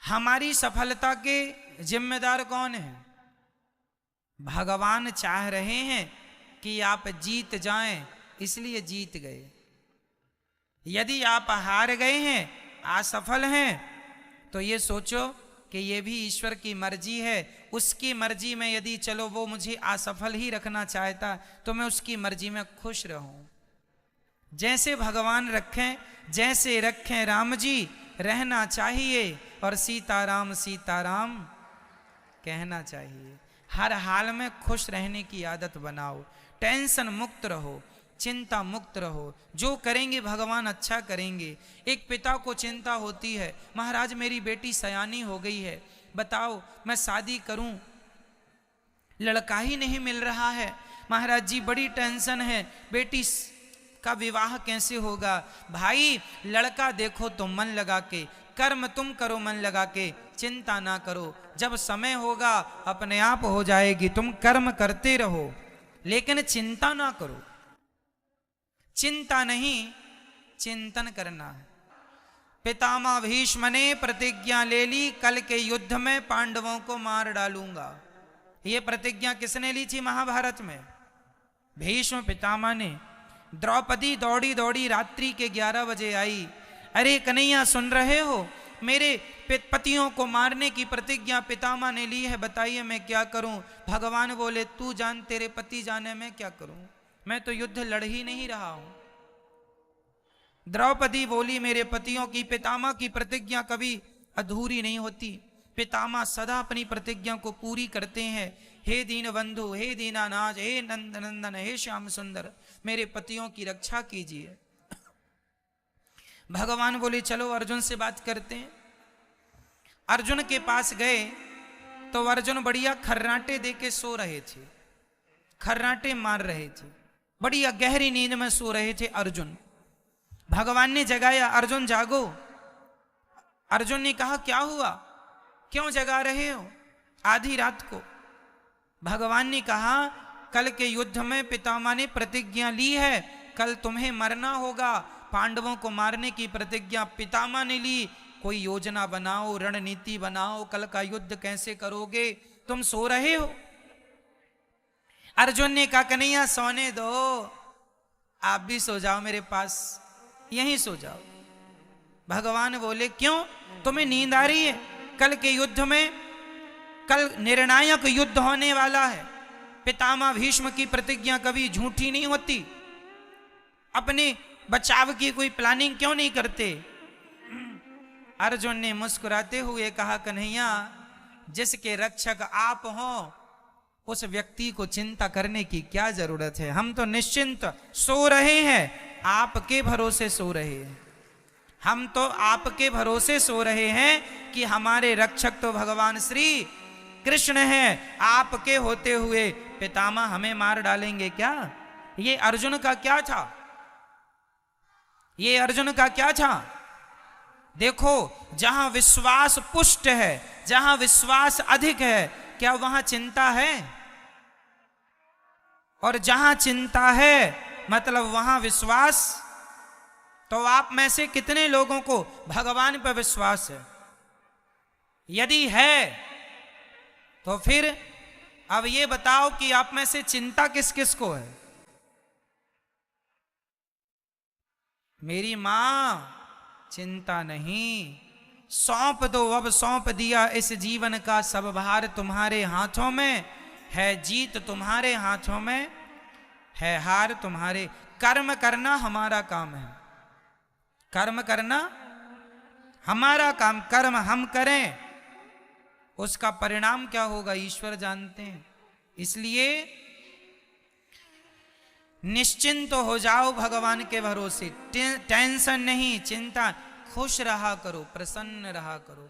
हमारी सफलता के जिम्मेदार कौन है? भगवान चाह रहे हैं कि आप जीत जाएं, इसलिए जीत गए। यदि आप हार गए हैं, असफल हैं, तो ये सोचो कि ये भी ईश्वर की मर्जी है। उसकी मर्जी में यदि चलो वो मुझे असफल ही रखना चाहता तो मैं उसकी मर्जी में खुश रहूं। जैसे भगवान रखें, जैसे रखें राम जी, रहना चाहिए और सीताराम सीताराम कहना चाहिए। हर हाल में खुश रहने की आदत बनाओ, टेंशन मुक्त रहो, चिंता मुक्त रहो। जो करेंगे भगवान अच्छा करेंगे। एक पिता को चिंता होती है, महाराज मेरी बेटी सयानी हो गई है, बताओ मैं शादी करूं, लड़का ही नहीं मिल रहा है, महाराज जी बड़ी टेंशन है, बेटी का विवाह कैसे होगा। भाई लड़का देखो तुम मन लगा के, कर्म तुम करो मन लगा के, चिंता ना करो, जब समय होगा अपने आप हो जाएगी। तुम कर्म करते रहो लेकिन चिंता ना करो। चिंता नहीं, चिंतन करना है। पितामह भीष्म ने प्रतिज्ञा ले ली, कल के युद्ध में पांडवों को मार डालूंगा। ये प्रतिज्ञा किसने ली थी महाभारत में? भीष्म पितामह ने। द्रौपदी दौड़ी दौड़ी रात्रि के 11 बजे आई। अरे कन्हैया सुन रहे हो, मेरे पतियों को मारने की प्रतिज्ञा पितामह ने ली है, बताइए मैं क्या करूं। भगवान बोले तू जान, तेरे पति जाने मैं क्या करूं, मैं तो युद्ध लड़ ही नहीं रहा हूं। द्रौपदी बोली मेरे पतियों की, पितामह की प्रतिज्ञा कभी अधूरी नहीं होती, पितामह सदा अपनी प्रतिज्ञा को पूरी करते हैं। हे दीन बंधु, हे दीनानाथ, हे नंद नंदन, हे श्याम सुंदर, मेरे पतियों की रक्षा कीजिए। भगवान बोले चलो अर्जुन से बात करते हैं। अर्जुन के पास गए तो अर्जुन बढ़िया खर्राटे दे के सो रहे थे, खर्राटे मार रहे थे, बढ़िया गहरी नींद में सो रहे थे अर्जुन। भगवान ने जगाया, अर्जुन जागो। अर्जुन ने कहा क्या हुआ, क्यों जगा रहे हो आधी रात को? भगवान ने कहा कल के युद्ध में पितामह ने प्रतिज्ञा ली है, कल तुम्हें मरना होगा, पांडवों को मारने की प्रतिज्ञा पितामह ने ली। कोई योजना बनाओ, रणनीति बनाओ, कल का युद्ध कैसे करोगे? तुम सो रहे हो। अर्जुन ने कहा कन्हैया सोने दो, आप भी सो जाओ मेरे पास, यहीं सो जाओ। भगवान बोले क्यों, तुम्हें नींद आ रही है? कल के युद्ध में, कल निर्णायक युद्ध होने वाला है। पितामह भीष्म की प्रतिज्ञा कभी झूठी नहीं होती। अपने बचाव की कोई प्लानिंग क्यों नहीं करते? अर्जुन ने मुस्कुराते हुए कहा कन्हैया जिसके रक्षक आप हो उस व्यक्ति को चिंता करने की क्या जरूरत है, हम तो निश्चिंत सो रहे हैं, आपके भरोसे सो रहे हैं। हम तो आपके भरोसे सो रहे हैं कि हमारे रक्षक तो भगवान श्री कृष्ण हैं, आपके होते हुए पितामह हमें मार डालेंगे क्या? ये अर्जुन का क्या था, ये अर्जुन का क्या था? देखो जहां विश्वास पुष्ट है, जहां विश्वास अधिक है, क्या वहां चिंता है? और जहां चिंता है मतलब वहां विश्वास। तो आप में से कितने लोगों को भगवान पर विश्वास है? यदि है तो फिर अब ये बताओ कि आप में से चिंता किस किस को है? मेरी मां चिंता नहीं, सौंप दो, अब सौंप दिया इस जीवन का सब भार तुम्हारे हाथों में है, जीत तुम्हारे हाथों में है, हार तुम्हारे। कर्म करना हमारा काम है, कर्म करना हमारा काम, कर्म हम करें, उसका परिणाम क्या होगा ईश्वर जानते हैं। इसलिए निश्चिंत हो जाओ भगवान के भरोसे, टेंशन नहीं, चिंता, खुश रहा करो, प्रसन्न रहा करो।